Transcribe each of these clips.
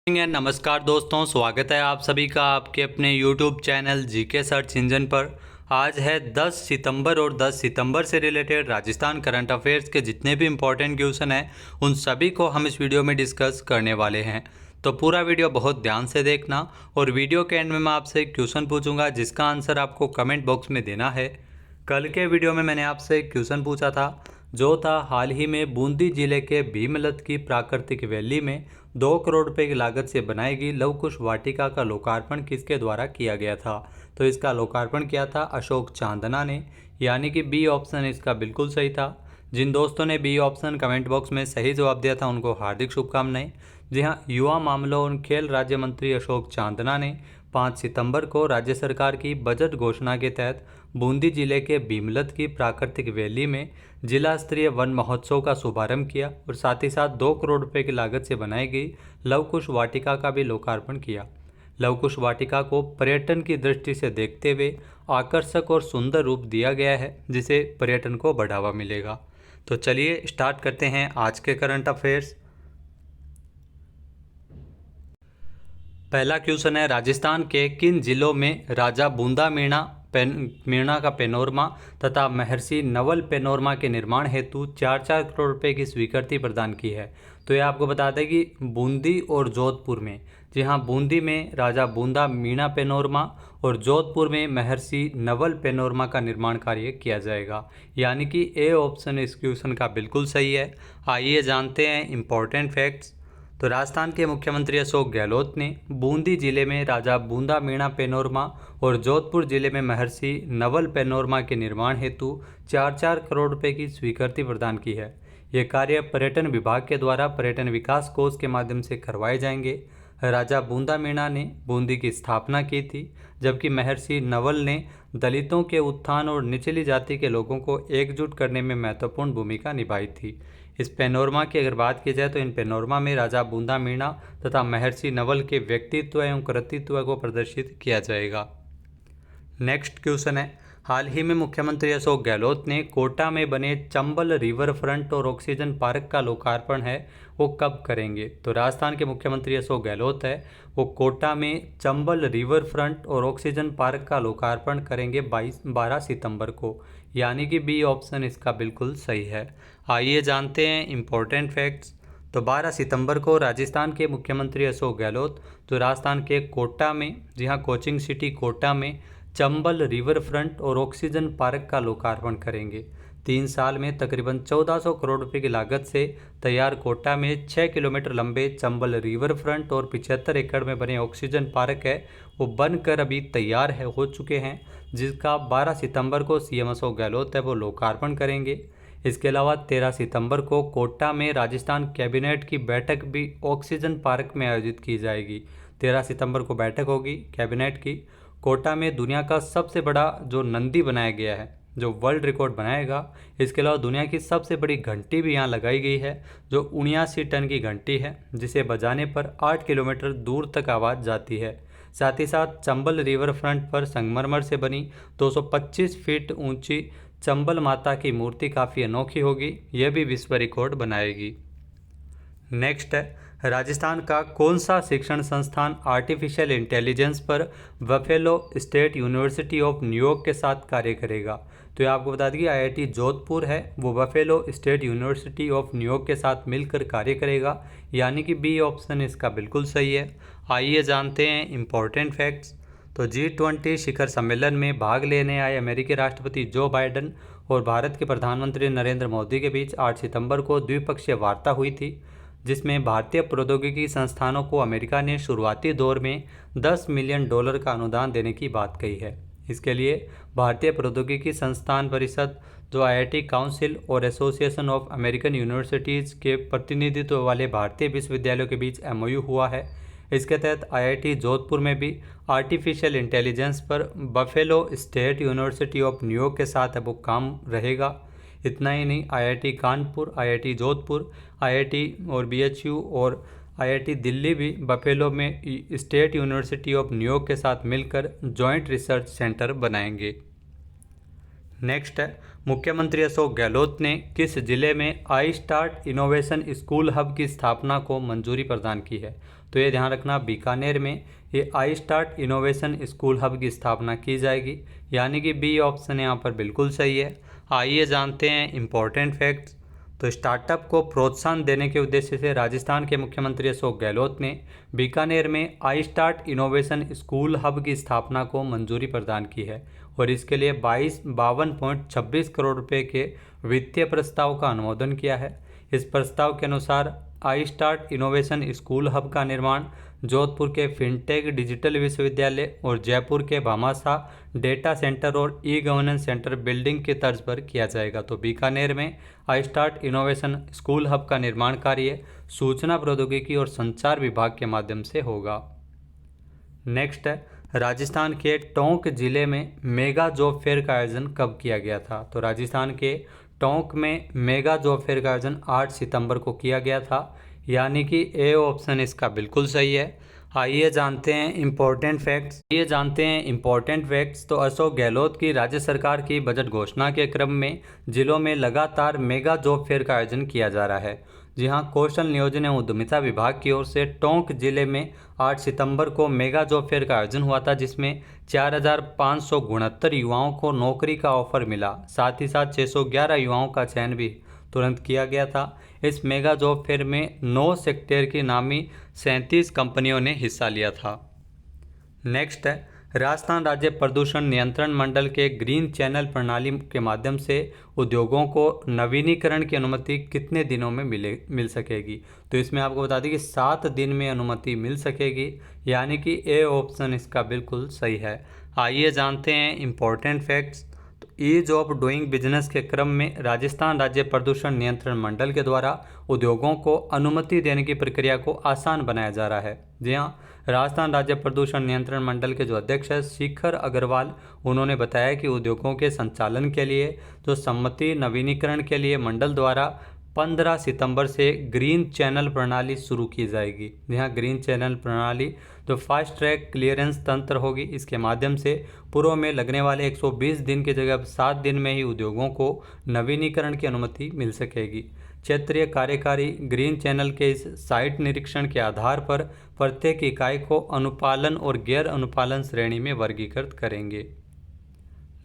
नमस्कार दोस्तों, स्वागत है आप सभी का आपके अपने YouTube channel GK search engine पर। आज है 10 सितंबर और 10 सितंबर से रिलेटेड राजस्थान करंट अफेयर्स के जितने भी इम्पोर्टेंट क्वेश्चन हैं उन सभी को हम इस वीडियो में डिस्कस करने वाले हैं। तो पूरा वीडियो बहुत ध्यान से देखना और वीडियो के एंड में मैं आपसे एक क्वेश्चन पूछूंगा जिसका आंसर आपको कमेंट बॉक्स में देना है। कल के वीडियो में मैंने आपसे एक क्वेश्चन पूछा था जो था हाल ही में बूंदी जिले के भीमलत की प्राकृतिक वैली में 2 करोड़ रुपए की लागत से बनाई गई लव कुश वाटिका का लोकार्पण किसके द्वारा किया गया था। तो इसका लोकार्पण किया था अशोक चांदना ने, यानी कि बी ऑप्शन इसका बिल्कुल सही था। जिन दोस्तों ने बी ऑप्शन कमेंट बॉक्स में सही जवाब दिया था उनको हार्दिक शुभकामनाएं। जी हाँ, युवा मामलों और खेल राज्य मंत्री अशोक चांदना ने 5 सितंबर को राज्य सरकार की बजट घोषणा के तहत बूंदी जिले के भीमलत की प्राकृतिक वैली में जिला स्तरीय वन महोत्सव का शुभारंभ किया और साथ ही साथ 2 करोड़ रुपए की लागत से बनाई गई लवकुश वाटिका का भी लोकार्पण किया। लवकुश वाटिका को पर्यटन की दृष्टि से देखते हुए आकर्षक और सुंदर रूप दिया गया है जिसे पर्यटन को बढ़ावा मिलेगा। तो चलिए स्टार्ट करते हैं आज के करंट अफेयर्स। पहला क्वेश्चन है, राजस्थान के किन जिलों में राजा बूंदा मीणा का पेनोरमा तथा महर्षि नवल पेनोरमा के निर्माण हेतु 4-4 करोड़ रुपए की स्वीकृति प्रदान की है। तो ये आपको बता दें कि बूंदी और जोधपुर में, जी हाँ, बूंदी में राजा बूंदा मीणा पेनोरमा और जोधपुर में महर्षि नवल पेनोरमा का निर्माण कार्य किया जाएगा, यानी कि ए ऑप्शन इस क्वेश्चन का बिल्कुल सही है। आइए जानते हैं इम्पोर्टेंट फैक्ट्स। तो राजस्थान के मुख्यमंत्री अशोक गहलोत ने बूंदी जिले में राजा बूंदा मीणा पेनोरमा और जोधपुर जिले में महर्षि नवल पेनोरमा के निर्माण हेतु 4-4 करोड़ रुपए की स्वीकृति प्रदान की है। ये कार्य पर्यटन विभाग के द्वारा पर्यटन विकास कोष के माध्यम से करवाए जाएंगे। राजा बूंदा मीणा ने बूंदी की स्थापना की थी, जबकि महर्षि नवल ने दलितों के उत्थान और निचली जाति के लोगों को एकजुट करने में महत्वपूर्ण भूमिका निभाई थी। इस पेनोरमा की अगर बात की जाए तो इन पेनोरमा में राजा बूंदा मीणा तथा महर्षि नवल के व्यक्तित्व एवं कृतित्व को प्रदर्शित किया जाएगा। नेक्स्ट क्वेश्चन है, हाल ही में मुख्यमंत्री अशोक गहलोत ने कोटा में बने चंबल रिवर फ्रंट और ऑक्सीजन पार्क का लोकार्पण है वो कब करेंगे। तो राजस्थान के मुख्यमंत्री अशोक गहलोत है वो कोटा में चंबल रिवर फ्रंट और ऑक्सीजन पार्क का लोकार्पण करेंगे 12 सितंबर को, यानी कि बी ऑप्शन इसका बिल्कुल सही है। आइए जानते हैं इम्पोर्टेंट फैक्ट्स। तो 12 सितंबर को राजस्थान के मुख्यमंत्री अशोक गहलोत जो राजस्थान के कोटा में, जी हाँ, कोचिंग सिटी कोटा में चंबल रिवर फ्रंट और ऑक्सीजन पार्क का लोकार्पण करेंगे। 3 साल में तकरीबन 1400 करोड़ रुपए की लागत से तैयार कोटा में 6 किलोमीटर लंबे चंबल रिवर फ्रंट और 75 एकड़ में बने ऑक्सीजन पार्क है वो बनकर अभी तैयार हो चुके हैं, जिसका 12 सितंबर को सीएम अशोक गहलोत है वो लोकार्पण करेंगे। इसके अलावा 13 सितंबर को कोटा में राजस्थान कैबिनेट की बैठक भी ऑक्सीजन पार्क में आयोजित की जाएगी। 13 सितंबर को बैठक होगी कैबिनेट की। कोटा में दुनिया का सबसे बड़ा जो नंदी बनाया गया है जो वर्ल्ड रिकॉर्ड बनाएगा। इसके अलावा दुनिया की सबसे बड़ी घंटी भी यहाँ लगाई गई है जो 79 टन की घंटी है, जिसे बजाने पर 8 किलोमीटर दूर तक आवाज़ जाती है। साथ ही साथ चंबल रिवर फ्रंट पर संगमरमर से बनी 225 फीट ऊंची चंबल माता की मूर्ति काफ़ी अनोखी होगी, यह भी विश्व रिकॉर्ड बनाएगी। नेक्स्ट है, राजस्थान का कौन सा शिक्षण संस्थान आर्टिफिशियल इंटेलिजेंस पर buffalo state university of New York के साथ कार्य करेगा। तो ये आपको बता दें कि आईआईटी जोधपुर है वो buffalo state university of New York के साथ मिलकर कार्य करेगा, यानी कि बी ऑप्शन इसका बिल्कुल सही है। आइए जानते हैं इम्पोर्टेंट फैक्ट्स। तो G20 शिखर सम्मेलन में भाग लेने आए अमेरिकी राष्ट्रपति जो बाइडेन और भारत के प्रधानमंत्री नरेंद्र मोदी के बीच 8 सितंबर को द्विपक्षीय वार्ता हुई थी, जिसमें भारतीय प्रौद्योगिकी संस्थानों को अमेरिका ने शुरुआती दौर में $10 मिलियन का अनुदान देने की बात कही है। इसके लिए भारतीय प्रौद्योगिकी संस्थान परिषद जो आईआईटी काउंसिल और एसोसिएशन ऑफ अमेरिकन यूनिवर्सिटीज़ के प्रतिनिधित्व वाले भारतीय विश्वविद्यालयों के बीच MOU हुआ है। इसके तहत आईआईटी जोधपुर में भी आर्टिफिशियल इंटेलिजेंस पर buffalo state university of New York के साथ वो काम रहेगा। इतना ही नहीं, IIT Kanpur, IIT Jodhpur, IIT और BHU और आईआईटी दिल्ली भी बफेलो में स्टेट यूनिवर्सिटी ऑफ न्यूयॉर्क के साथ मिलकर जॉइंट रिसर्च सेंटर बनाएंगे। नेक्स्ट है, मुख्यमंत्री अशोक गहलोत ने किस जिले में I start innovation school hub की स्थापना को मंजूरी प्रदान की है। तो ये ध्यान रखना, बीकानेर में ये I start innovation school hub की स्थापना की जाएगी, यानी कि बी ऑप्शन यहाँ पर बिल्कुल सही है। आइए जानते हैं इम्पोर्टेंट फैक्ट्स। तो स्टार्टअप को प्रोत्साहन देने के उद्देश्य से राजस्थान के मुख्यमंत्री अशोक गहलोत ने बीकानेर में I start innovation school hub की स्थापना को मंजूरी प्रदान की है और इसके लिए 52.26 करोड़ रुपए के वित्तीय प्रस्ताव का अनुमोदन किया है। इस प्रस्ताव के अनुसार I start innovation school hub का निर्माण जोधपुर के फिनटेक डिजिटल विश्वविद्यालय और जयपुर के भामाशाह डेटा सेंटर और ई गवर्नेंस सेंटर बिल्डिंग की तर्ज पर किया जाएगा। तो बीकानेर में I start innovation school hub का निर्माण कार्य सूचना प्रौद्योगिकी और संचार विभाग के माध्यम से होगा। नेक्स्ट है, राजस्थान के टोंक जिले में मेगा जॉब फेयर का आयोजन कब किया गया था। तो राजस्थान के टोंक में मेगा जॉब फेयर का आयोजन 8 सितंबर को किया गया था, यानी कि ए ऑप्शन इसका बिल्कुल सही है। आइए जानते हैं इम्पोर्टेंट फैक्ट्स। तो अशोक गहलोत की राज्य सरकार की बजट घोषणा के क्रम में जिलों में लगातार मेगा जॉब फेयर का आयोजन किया जा रहा है। जी हाँ, कौशल नियोजन एवं उद्यमिता विभाग की ओर से टोंक जिले में 8 सितंबर को मेगा जॉब फेयर का आयोजन हुआ था, जिसमें 4,569 युवाओं को नौकरी का ऑफर मिला। साथ ही साथ 611 युवाओं का चयन भी तुरंत किया गया था। इस मेगा जॉब फेयर में 9 सेक्टर की नामी 37 कंपनियों ने हिस्सा लिया था। नेक्स्ट है, राजस्थान राज्य प्रदूषण नियंत्रण मंडल के ग्रीन चैनल प्रणाली के माध्यम से उद्योगों को नवीनीकरण की अनुमति कितने दिनों में मिल सकेगी। तो इसमें आपको बता दें कि 7 दिन में अनुमति मिल सकेगी, यानी कि ए ऑप्शन इसका बिल्कुल सही है। आइए जानते हैं इम्पोर्टेंट फैक्ट्स। तो ईज ऑफ डूइंग बिजनेस के क्रम में राजस्थान राज्य प्रदूषण नियंत्रण मंडल के द्वारा उद्योगों को अनुमति देने की प्रक्रिया को आसान बनाया जा रहा है। जी हाँ, राजस्थान राज्य प्रदूषण नियंत्रण मंडल के जो अध्यक्ष है शिखर अग्रवाल, उन्होंने बताया कि उद्योगों के संचालन के लिए जो सम्मति नवीनीकरण के लिए मंडल द्वारा 15 सितंबर से ग्रीन चैनल प्रणाली शुरू की जाएगी। यहाँ ग्रीन चैनल प्रणाली जो फास्ट ट्रैक क्लियरेंस तंत्र होगी, इसके माध्यम से पूर्व में लगने वाले 120 दिन की जगह 7 दिन में ही उद्योगों को नवीनीकरण की अनुमति मिल सकेगी। क्षेत्रीय कार्यकारी ग्रीन चैनल के इस साइट निरीक्षण के आधार पर प्रत्येक इकाई को अनुपालन और गैर अनुपालन श्रेणी में वर्गीकृत करेंगे।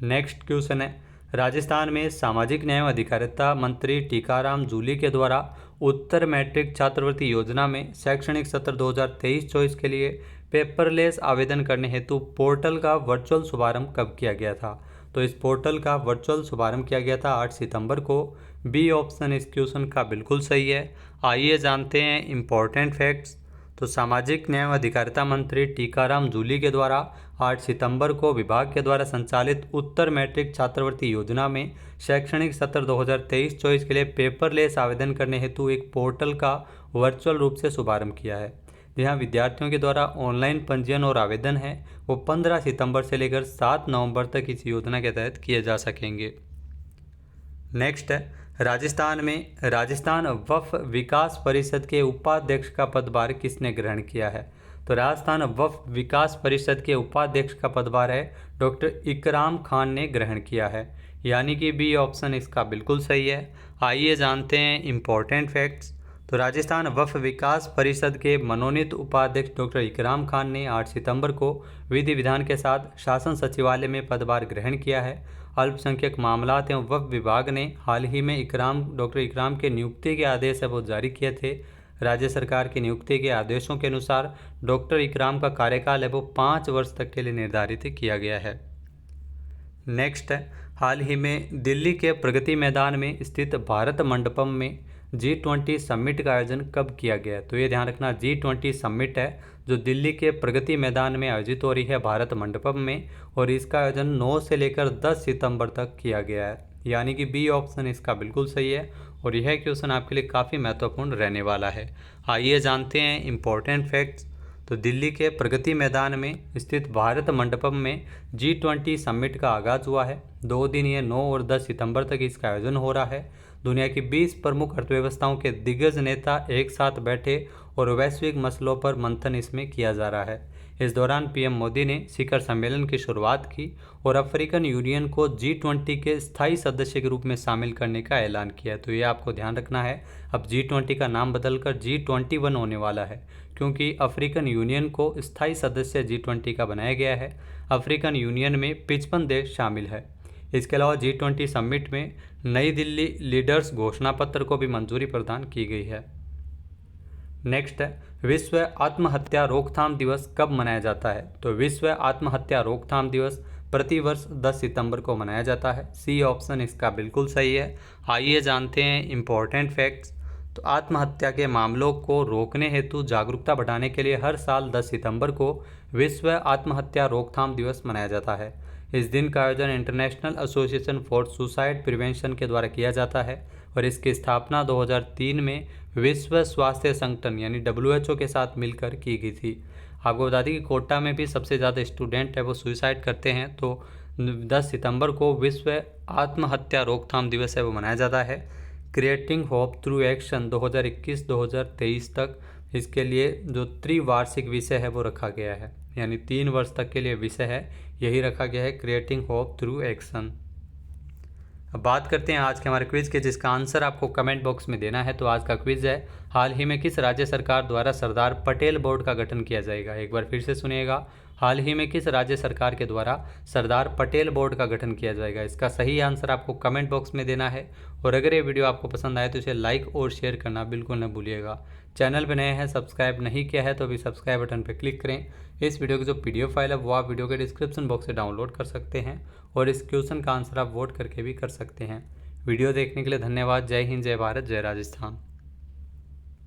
नेक्स्ट क्वेश्चन है, राजस्थान में सामाजिक न्याय एवं अधिकारिता मंत्री टीकाराम जूली के द्वारा उत्तर मैट्रिक छात्रवृत्ति योजना में शैक्षणिक सत्र 2023-24 के लिए पेपरलेस आवेदन करने हेतु पोर्टल का वर्चुअल शुभारंभ कब किया गया था। तो इस पोर्टल का वर्चुअल शुभारंभ किया गया था 8 सितंबर को। बी ऑप्शन इस क्वेश्चन का बिल्कुल सही है। आइए जानते हैं इम्पोर्टेंट फैक्ट्स। तो सामाजिक न्याय एवं अधिकारिता मंत्री टीकाराम जूली के द्वारा 8 सितंबर को विभाग के द्वारा संचालित उत्तर मैट्रिक छात्रवृत्ति योजना में शैक्षणिक सत्र 2023-24 के लिए पेपरलेस आवेदन करने हेतु एक पोर्टल का वर्चुअल रूप से शुभारंभ किया है। जहाँ विद्यार्थियों के द्वारा ऑनलाइन पंजीयन और आवेदन है वो 15 सितंबर से लेकर 7 नवंबर तक इस योजना के तहत किए जा सकेंगे। नेक्स्ट है, राजस्थान वक्फ विकास परिषद के उपाध्यक्ष का पदभार किसने ग्रहण किया है। तो राजस्थान वक्फ विकास परिषद के उपाध्यक्ष का पदभार है डॉक्टर इकराम खान ने ग्रहण किया है, यानी कि बी ऑप्शन इसका बिल्कुल सही है। आइए जानते हैं इम्पोर्टेंट फैक्ट्स। तो राजस्थान वक्फ विकास परिषद के मनोनीत उपाध्यक्ष डॉक्टर इकराम खान ने 8 सितंबर को विधि विधान के साथ शासन सचिवालय में पदभार ग्रहण किया है। अल्पसंख्यक मामलात एवं वक्फ विभाग ने हाल ही में डॉक्टर इकराम के नियुक्ति के आदेश है वो जारी किए थे। राज्य सरकार की नियुक्ति के आदेशों के अनुसार डॉक्टर इकराम का कार्यकाल है वो 5 वर्ष तक के लिए निर्धारित किया गया है। नेक्स्ट है, हाल ही में दिल्ली के प्रगति मैदान में स्थित भारत मंडपम में G20 समिट का आयोजन कब किया गया है। तो ये ध्यान रखना, G20 समिट है जो दिल्ली के प्रगति मैदान में आयोजित हो रही है भारत मंडपम में, और इसका आयोजन 9 से लेकर 10 सितंबर तक किया गया है, यानी कि बी ऑप्शन इसका बिल्कुल सही है। और यह क्वेश्चन आपके लिए काफ़ी महत्वपूर्ण रहने वाला है। आइए जानते हैं इम्पोर्टेंट फैक्ट्स। तो दिल्ली के प्रगति मैदान में स्थित भारत मंडपम में G20 समिट का आगाज़ हुआ है। 2 दिन ये 9 और 10 सितंबर तक इसका आयोजन हो रहा है। दुनिया की 20 प्रमुख अर्थव्यवस्थाओं के दिग्गज नेता एक साथ बैठे और वैश्विक मसलों पर मंथन इसमें किया जा रहा है। इस दौरान पीएम मोदी ने शिखर सम्मेलन की शुरुआत की और अफ्रीकन यूनियन को G20 के स्थायी सदस्य के रूप में शामिल करने का ऐलान किया। तो ये आपको ध्यान रखना है, अब G20 का नाम बदलकर G21 होने वाला है, क्योंकि अफ्रीकन यूनियन को स्थायी सदस्य G20 का बनाया गया है। अफ्रीकन यूनियन में 55 देश शामिल है। इसके अलावा G20 समिट में नई दिल्ली लीडर्स घोषणा पत्र को भी मंजूरी प्रदान की गई है। नेक्स्ट है, विश्व आत्महत्या रोकथाम दिवस कब मनाया जाता है? तो विश्व आत्महत्या रोकथाम दिवस प्रतिवर्ष 10 सितंबर को मनाया जाता है। सी ऑप्शन इसका बिल्कुल सही है। आइए जानते हैं इम्पोर्टेंट फैक्ट्स। तो आत्महत्या के मामलों को रोकने हेतु जागरूकता बढ़ाने के लिए हर साल 10 सितंबर को विश्व आत्महत्या रोकथाम दिवस मनाया जाता है। इस दिन का आयोजन international association for suicide prevention के द्वारा किया जाता है और इसकी स्थापना 2003 में विश्व स्वास्थ्य संगठन यानी WHO के साथ मिलकर की गई थी। आपको बता दें कि कोटा में भी सबसे ज़्यादा स्टूडेंट है वो सुसाइड करते हैं, तो 10 सितंबर को विश्व आत्महत्या रोकथाम दिवस है वो मनाया जाता है। क्रिएटिंग होप थ्रू एक्शन 2021-2023 तक इसके लिए जो त्रिवार्षिक विषय है वो रखा गया है, यानी 3 वर्ष तक के लिए विषय है यही रखा गया है, क्रिएटिंग होप थ्रू एक्शन। अब बात करते हैं आज के हमारे क्विज़ के, जिसका आंसर आपको कमेंट बॉक्स में देना है। तो आज का क्विज़ है, हाल ही में किस राज्य सरकार द्वारा सरदार पटेल बोर्ड का गठन किया जाएगा? एक बार फिर से सुनिएगा, हाल ही में किस राज्य सरकार के द्वारा सरदार पटेल बोर्ड का गठन किया जाएगा? इसका सही आंसर आपको कमेंट बॉक्स में देना है। और अगर ये वीडियो आपको पसंद आए तो इसे लाइक और शेयर करना बिल्कुल न भूलिएगा। चैनल पर नए हैं, सब्सक्राइब नहीं किया है तो अभी सब्सक्राइब बटन पर क्लिक करें। इस वीडियो की जो PDF फाइल है वो आप वीडियो के डिस्क्रिप्शन बॉक्स से डाउनलोड कर सकते हैं और इस क्वेश्चन का आंसर आप वोट करके भी कर सकते हैं। वीडियो देखने के लिए धन्यवाद। जय हिंद, जय भारत, जय राजस्थान।